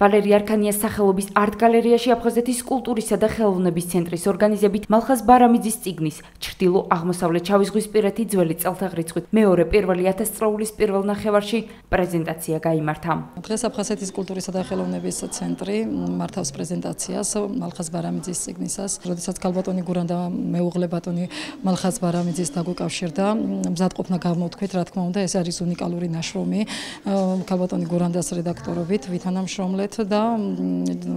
ვალერი არქანიას სახელობის არტ-გალერეაში აფხაზეთის კულტურისა და ხელოვნების ცენტრის ორგანიზებით მალხაზ ბარამიძის წიგნის ჩრდილო-აღმოსავლეთ შავიზღვისპირეთი ძველი წელთაღრიცხვით მეორე პირველი 1000 წლეულის პირველ ნახევარში პრეზენტაცია გაიმართა. დღეს აფხაზეთის კულტურისა და ხელოვნების ცენტრი მართავს პრეზენტაციას მალხაზ ბარამიძის წიგნისას. როდესაც ქალბატონი გურან და მეუღლე ბატონი მალხაზ ბარამიძის დაგვიკავშირდა, მზადყოფნა გამოთქვით, რა თქმა უნდა, ეს არის უნიკალური ნაშრომი ქალბატონი გურანდას რედაქტორობით, ვითანამშრომლეთ და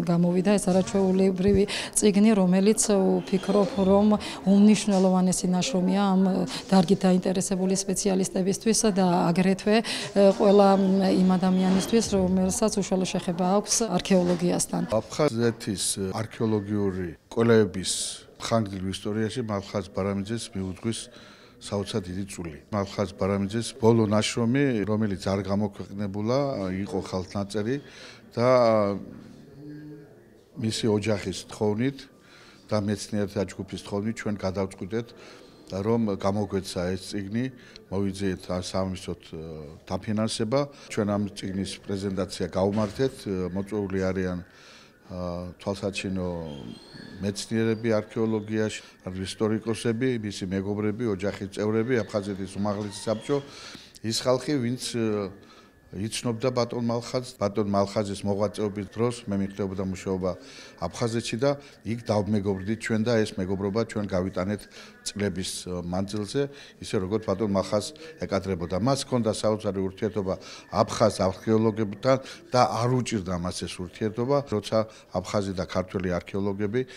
გამოვიდა ეს არაჩვეულებრივი წიგნი, რომელიც ვფიქრობ, რომ უმნიშვნელოვანესი ნაშრომია ამ დარგით დაინტერესებული სპეციალისტებისთვის და აგრეთვე ყველა იმ ადამიანისთვის, რომელსაც უშუალო შეხება აქვს არქეოლოგიასთან. აფხაზეთის არქეოლოგიური კვლევების ხანგრძლივ ისტორიაში მალხაზ ბარამიძეს მიუძღვის საოცრად დიდი წვლილი. მალხაზ ბარამიძეს ბოლო ნაშრომი, რომელიც არ გამოქვეყნებულა, იყო ხალხნაწერი და მისი ოჯახის თხოვნით და მეცნიერთა ჯგუფის თხოვნით ჩვენ გადავწყვიტეთ, რომ გამოგვეცა ეს წიგნი, მოვიძიეთ სამისოთ დაფინანსება. ჩვენ ამ წიგნის პრეზენტაცია გავმართეთ, მოწვეული არიან თვალსაჩინო მეცნიერები არქეოლოგიაში, ისტორიკოსები, მისი მეგობრები, ოჯახის წევრები, აფხაზეთის უმაღლესი საბჭო, ის ხალხი, ვინც იცნობდა ბატონ მალხაზის მოღვაწეობის დროს მე მიხდებოდა მუშაობა აფხაზეთში და იქ დავმეგობრდით ჩვენ და ეს მეგობრობა ჩვენ გავიტანეთ წლების მანძილზე, ისე როგორც ბატონ მალხაზ ეკადრებოდა. მას ჰქონდა საოცარი ურთიერთობა აფხაზ არქეოლოგებთან და არ უჭირდა მას ეს ურთიერთობა, როცა აფხაზი და ქართველი არქეოლოგები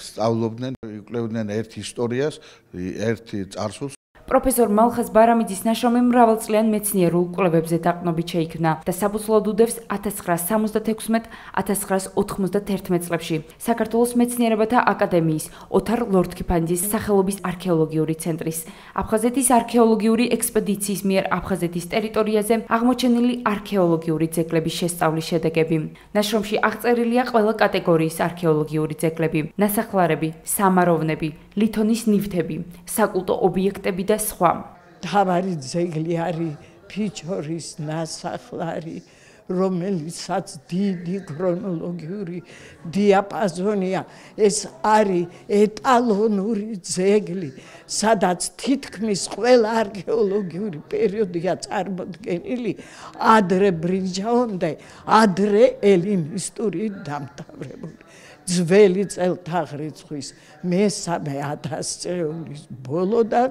სწავლობდნენ, იკვლევდნენ ერთ ისტორიას, ერთ წარსულს. პროფესორ მალხაზ ბარამიძის ნაშრომი მრავალწლიან მეცნიერულ კვლევებზე დაყრდნობით შეიქმნა და საფუძვლად უდევს 1976-1991 წლებში საქართველოს მეცნიერებათა აკადემიის ოთარ ლორთქიფანიძის სახელობის არქეოლოგიური ცენტრის აფხაზეთის არქეოლოგიური ექსპედიციის მიერ აფხაზეთის ტერიტორიაზე აღმოჩენილი არქეოლოგიური ძეგლების შესწავლის შედეგები. ნაშრომში აღწერილია ყველა კატეგორიის არქეოლოგიური ძეგლები, ნასახლარები, სამაროვნები, ლითონის ნივთები, საკულტო ობიექტები და სხვა. მთავარი ძეგლი არის ფიჩორის ნასახლარი, რომელიცაც დიდი ქრონოლოგიური დიაპაზონია. ეს არის ეტალონური ძეგლი, სადაც თითქმის ყველა არქეოლოგიური პერიოდია წარმოდგენილი ადრე ბრინჯაონდე, ადრე ელინისტური დამთავრებული. ძველი წელთაღრიცხვის მესამე 1000 წლეულის ბოლოდან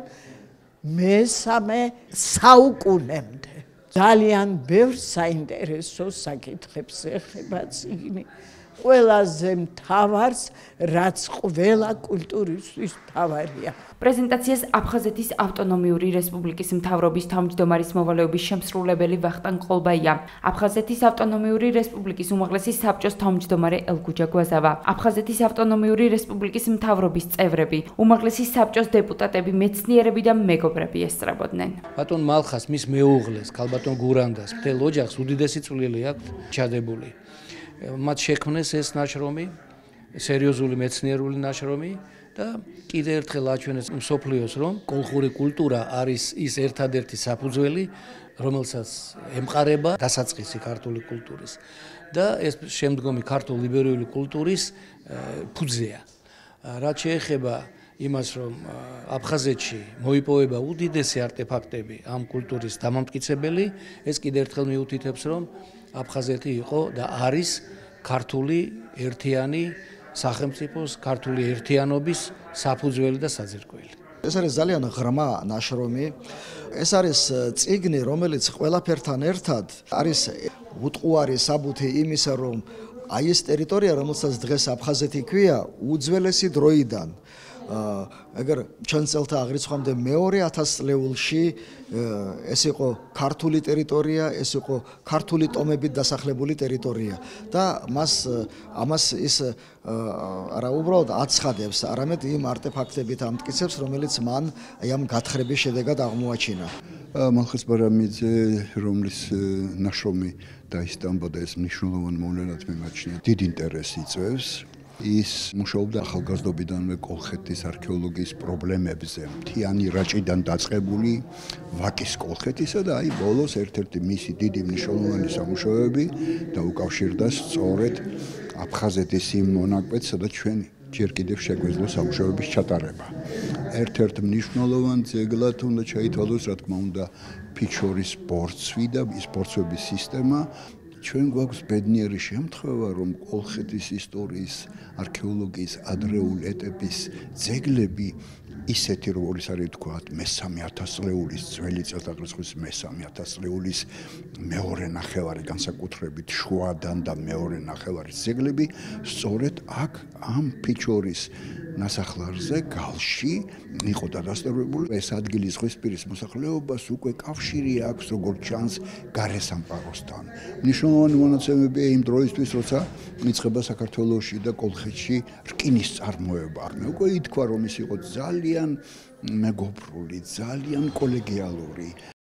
მესამე საუკუნემდე. ძალიან ბევრ საინტერესო საკითხებს ეხება წიგნი. ყველაზე მთავარს, რაც ყველა კულტურისთვის მთავარია. პრეზენტაციას აფხაზეთის ავტონომიური რესპუბლიკის მთავრობის თავმჯდომარის მოვალეობის შემსრულებელი ვახტანგ ყოლბაია, აფხაზეთის ავტონომიური რესპუბლიკის უმაღლესი საბჭოს თავმჯდომარე ელგუჯა გვაზავა, აფხაზეთის ავტონომიური რესპუბლიკის მთავრობის წევრები, უმაღლესი საბჭოს დეპუტატები, მეცნიერები და მეგობრები ესწრებოდნენ. ბატონ მალხაზს, მის მეუღლეს, ქალბატონ გურანდას, მთელ ოჯახს უდიდესი წვლილი აქვს ჩადებული. მათ შექმნეს ეს ნაშრომი, სერიოზული მეცნიერული ნაშრომი და კიდევ ერთხელ აჩვენეს მსოფლიოს, რომ კოლხური კულტურა არის ის ერთადერთი საფუძველი, რომელსაც ემყარება დასაწყისი ქართული კულტურის და ეს შემდგომი ქართული იბერიული კულტურის ფუძეა. რაც შეეხება იმას, რომ აფხაზეთში მოიპოვება უდიდესი არტეფაქტები ამ კულტურის დამამტკიცებელი, ეს კიდევ ერთხელ მიუთითებს, რომ აფხაზეთი იყო და არის ქართული ერთიანი სახელმწიფოს, ქართული ერთიანობის საფუძველი და საძირკველი. ეს არის ძალიან ღრმა ნაშრომი. ეს არის წიგნი, რომელიც ყველაფერთან ერთად არის უტყუარი საბუთი იმისა, რომ აი ეს ტერიტორია, რომელსაც დღეს აფხაზეთი ქვია, უძველესი დროიდან ეგერ ჩვენ წელთაღრიცხვამდე მეორე 1000 წლეულში ეს იყო ქართული ტერიტორია, ეს იყო ქართული ტომებით დასახლებული ტერიტორია და ამას ის არა უბრალოდ აცხადებს, არამედ იმ არტეფაქტებით ამტკიცებს, რომელიც მან აი ამ გათხრების შედეგად აღმოაჩინა. მალხაზ ბარამიძე, რომლის ნაშრომი დაისტამბოდა, ეს მნიშვნელოვანი მოვლენად მიმაჩნია, დიდ ინტერესს იწვევს. ის მუშაობდა ახალგაზრდობიდანვე კოლხეთის არქეოლოგიის პრობლემებზე, მთიანი რაჭიდან დაწყებული ვაკის კოლხეთისა და აი ბოლოს ერთ-ერთი მისი დიდი მნიშვნელოვანი სამუშაოები დაუკავშირდა სწორედ აფხაზეთის იმ მონაკვეთს, სადაც ჩვენ ჯერ კიდევ შეგვეძლო სამუშაოების ჩატარება. ერთ-ერთ მნიშვნელოვან ძეგლად უნდა ჩაითვალოს, რა თქმა უნდა, ფიჩორის ბორცვი და ის ბორცვების სისტემა. ჩვენ გვაქვს ბედნიერი შემთხვევა, რომ კოლხეთის ისტორიის არქეოლოგიის ადრეული ეტაპის ძეგლები ისეთი, როგორიც არის თქვათ, მე-3 ათასწლეულის ძველი წელთაღრიცხვის მე-3 ათასწლეულის მეორე ნახევარი განსაკუთრებით შუადან და მეორე ნახევარის ძეგლები სწორედ აქ ამ ფიჩორის ნასახლარზე გალში იყო დადასტურებული. ეს ადგილი ზღვისპირის მოსახლეობას უკვე კავშირი აქვს, როგორც ჩანს, გარესამყაროსთან. მნიშვნელოვანი მონაცემებია იმ დროისთვის, როცა იწყება საქართველოში და კოლხეთში რკინის წარმოება. მე უკვე ითქვა, რომ ის იყო ძალიან მეგობრული, ძალიან კოლეგიალური.